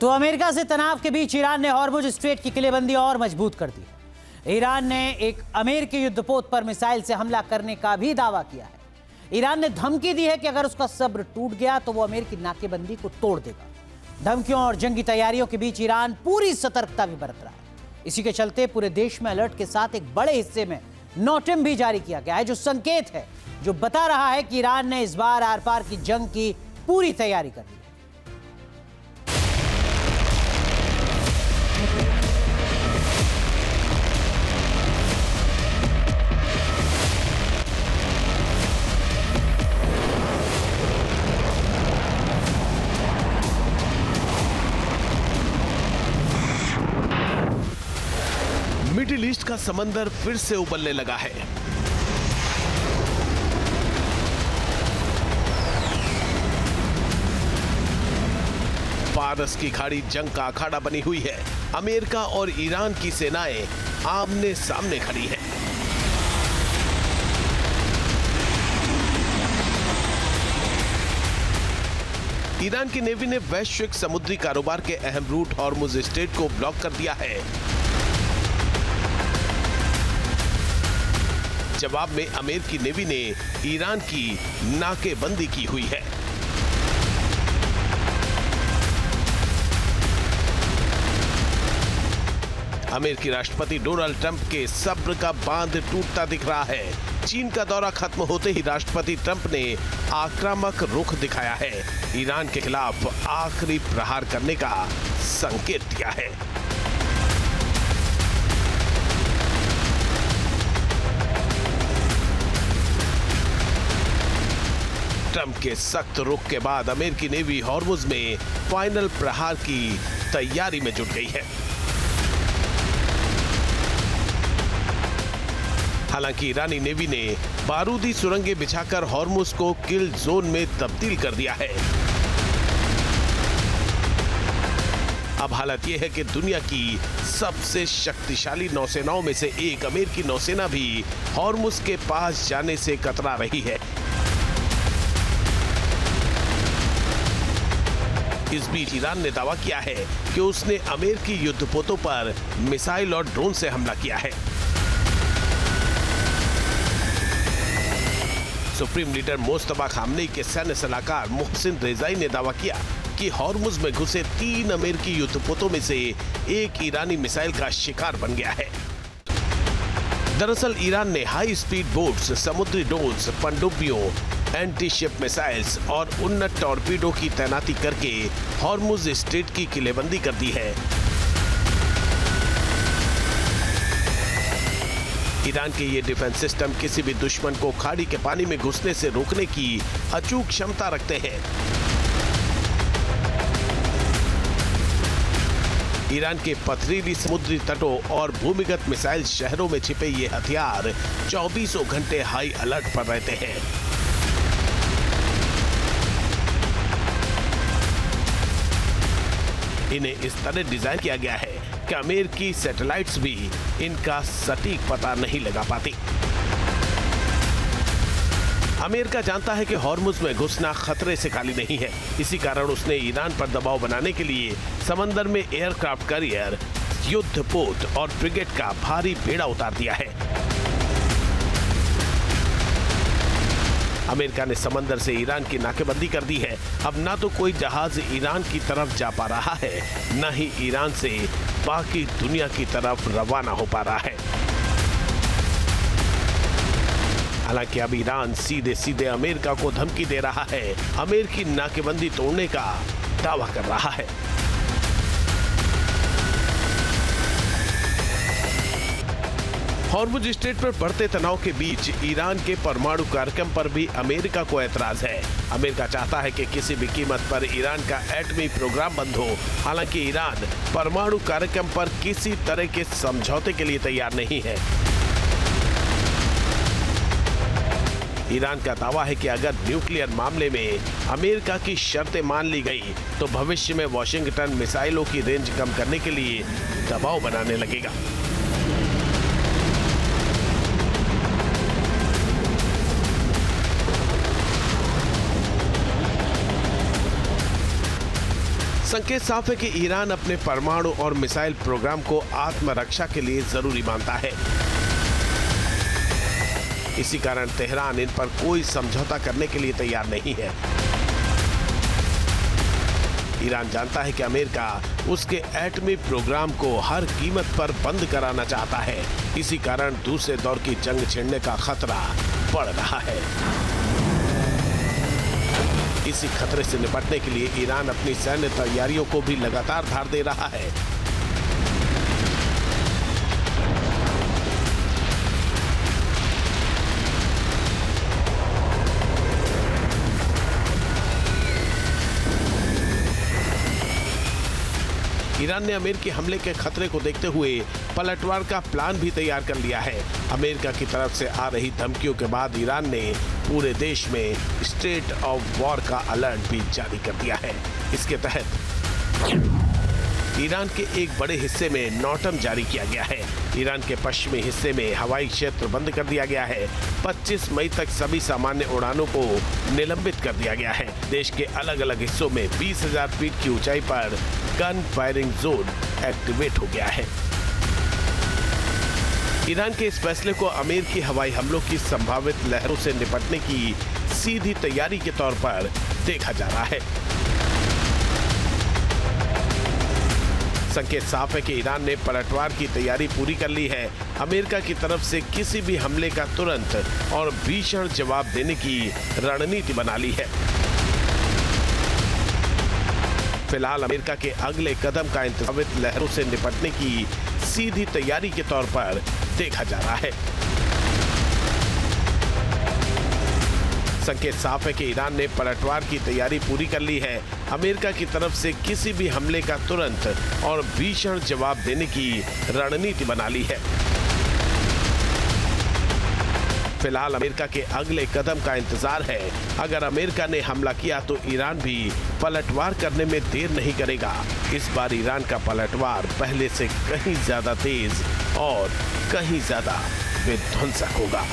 तो अमेरिका से तनाव के बीच ईरान ने हॉर्मुज स्ट्रेट की किलेबंदी और मजबूत कर दी है। ईरान ने एक अमेरिकी युद्धपोत पर मिसाइल से हमला करने का भी दावा किया है। ईरान ने धमकी दी है कि अगर उसका सब्र टूट गया तो वो अमेरिकी नाकेबंदी को तोड़ देगा। धमकियों और जंगी तैयारियों के बीच ईरान पूरी सतर्कता भी बरत रहा है। इसी के चलते पूरे देश में अलर्ट के साथ एक बड़े हिस्से में नोटिम भी जारी किया गया है, जो संकेत है, जो बता रहा है कि ईरान ने इस बार आर पार की जंग की पूरी तैयारी कर ली है। मिडिल ईस्ट का समंदर फिर से उबलने लगा है। फारस की खाड़ी जंग का अखाड़ा बनी हुई है। अमेरिका और ईरान की सेनाएं आमने सामने खड़ी हैं। ईरान की नेवी ने वैश्विक समुद्री कारोबार के अहम रूट हॉर्मुज स्ट्रेट को ब्लॉक कर दिया है। जवाब में अमेरिकी नेवी ने ईरान की नाकेबंदी की हुई है। अमेरिकी राष्ट्रपति डोनाल्ड ट्रंप के सब्र का बांध टूटता दिख रहा है। चीन का दौरा खत्म होते ही राष्ट्रपति ट्रंप ने आक्रामक रुख दिखाया है। ईरान के खिलाफ आखिरी प्रहार करने का संकेत दिया है। ट्रंप के सख्त रुख के बाद अमेरिकी नेवी हॉर्मुज में फाइनल प्रहार की तैयारी में जुट गई है। हालांकि ईरानी नेवी ने बारूदी सुरंगें बिछाकर हॉर्मुज को किल जोन में तब्दील कर दिया है। अब हालत यह है कि दुनिया की सबसे शक्तिशाली नौसेनाओं में से एक अमेरिकी नौसेना भी हॉर्मुज के पास जाने से कतरा रही है। इस बीच ईरान ने दावा किया है कि उसने अमेरिकी युद्धपोतों पर मिसाइल और ड्रोन से हमला किया है। सुप्रीम लीडर मोस्तफा खामनेई के सैन्य सलाहकार मोहसिन रेजाई ने दावा किया कि हॉर्मुज में घुसे 3 अमेरिकी युद्धपोतों में से एक ईरानी मिसाइल का शिकार बन गया है। दरअसल ईरान ने हाई स्पीड बोट्स, समुद्री ड्रोन्स, पनडुब्बियों, एंटी शिप मिसाइल्स और उन्नत टॉर्पीडो की तैनाती करके हॉर्मुज स्ट्रेट की किलेबंदी कर दी है। ईरान के ये डिफेंस सिस्टम किसी भी दुश्मन को खाड़ी के पानी में घुसने से रोकने की अचूक क्षमता रखते हैं। ईरान के पथरीली समुद्री तटों और भूमिगत मिसाइल शहरों में छिपे ये हथियार 24 घंटे हाई अलर्ट पर रहते हैं। इन्हें इस तरह डिजाइन किया गया है कि अमेरिकी सैटेलाइट्स भी इनका सटीक पता नहीं लगा पाती। अमेरिका जानता है कि हॉर्मुज में घुसना खतरे से खाली नहीं है। इसी कारण उसने ईरान पर दबाव बनाने के लिए समंदर में एयरक्राफ्ट कैरियर, युद्धपोत और फ्रिगेट का भारी बेड़ा उतार दिया है। अमेरिका ने समंदर से ईरान की नाकेबंदी कर दी है। अब ना तो कोई जहाज ईरान की तरफ जा पा रहा है, ना ही ईरान से बाकी दुनिया की तरफ रवाना हो पा रहा है। हालांकि अब ईरान सीधे सीधे अमेरिका को धमकी दे रहा है, अमेरिकी नाकेबंदी तोड़ने का दावा कर रहा है। हॉर्मुज स्ट्रेट पर बढ़ते तनाव के बीच ईरान के परमाणु कार्यक्रम पर भी अमेरिका को ऐतराज है। अमेरिका चाहता है कि किसी भी कीमत पर ईरान का एटमी प्रोग्राम बंद हो। हालांकि ईरान परमाणु कार्यक्रम पर किसी तरह के समझौते के लिए तैयार नहीं है। ईरान का दावा है कि अगर न्यूक्लियर मामले में अमेरिका की शर्तें मान ली गई तो भविष्य में वॉशिंगटन मिसाइलों की रेंज कम करने के लिए दबाव बनाने लगेगा। संकेत साफ है कि ईरान अपने परमाणु और मिसाइल प्रोग्राम को आत्मरक्षा के लिए जरूरी मानता है। इसी कारण तेहरान इन पर कोई समझौता करने के लिए तैयार नहीं है। ईरान जानता है कि अमेरिका उसके एटमी प्रोग्राम को हर कीमत पर बंद कराना चाहता है। इसी कारण दूसरे दौर की जंग छिड़ने का खतरा बढ़ रहा है। इसी खतरे से निपटने के लिए ईरान अपनी सैन्य तैयारियों को भी लगातार धार दे रहा है। ईरान ने अमेरिकी हमले के खतरे को देखते हुए पलटवार का प्लान भी तैयार कर लिया है। अमेरिका की तरफ से आ रही धमकियों के बाद ईरान ने पूरे देश में स्टेट ऑफ वॉर का अलर्ट भी जारी कर दिया है। इसके तहत ईरान के एक बड़े हिस्से में नौटम जारी किया गया है। ईरान के पश्चिमी हिस्से में हवाई क्षेत्र बंद कर दिया गया है। 25 मई तक सभी सामान्य उड़ानों को निलंबित कर दिया गया है। देश के अलग अलग हिस्सों में 20,000 फीट की ऊंचाई पर गन फायरिंग जोन एक्टिवेट हो गया है। ईरान के इस फैसले को अमेरिकी हवाई हमलों की संभावित लहरों से निपटने की सीधी तैयारी के तौर पर देखा जा रहा है। संकेत साफ है कि ईरान ने पलटवार की तैयारी पूरी कर ली है। अमेरिका की तरफ से किसी भी हमले का तुरंत और भीषण जवाब देने की रणनीति बना ली है। फिलहाल अमेरिका के अगले कदम का संभावित लहरों से निपटने की सीधी तैयारी के तौर पर देखा जा रहा है। संकेत साफ है कि ईरान ने पलटवार की तैयारी पूरी कर ली है। अमेरिका की तरफ से किसी भी हमले का तुरंत और भीषण जवाब देने की रणनीति बना ली है। फिलहाल अमेरिका के अगले कदम का इंतजार है। अगर अमेरिका ने हमला किया तो ईरान भी पलटवार करने में देर नहीं करेगा। इस बार ईरान का पलटवार पहले से कहीं ज्यादा तेज और कहीं ज्यादा विध्वंसक होगा।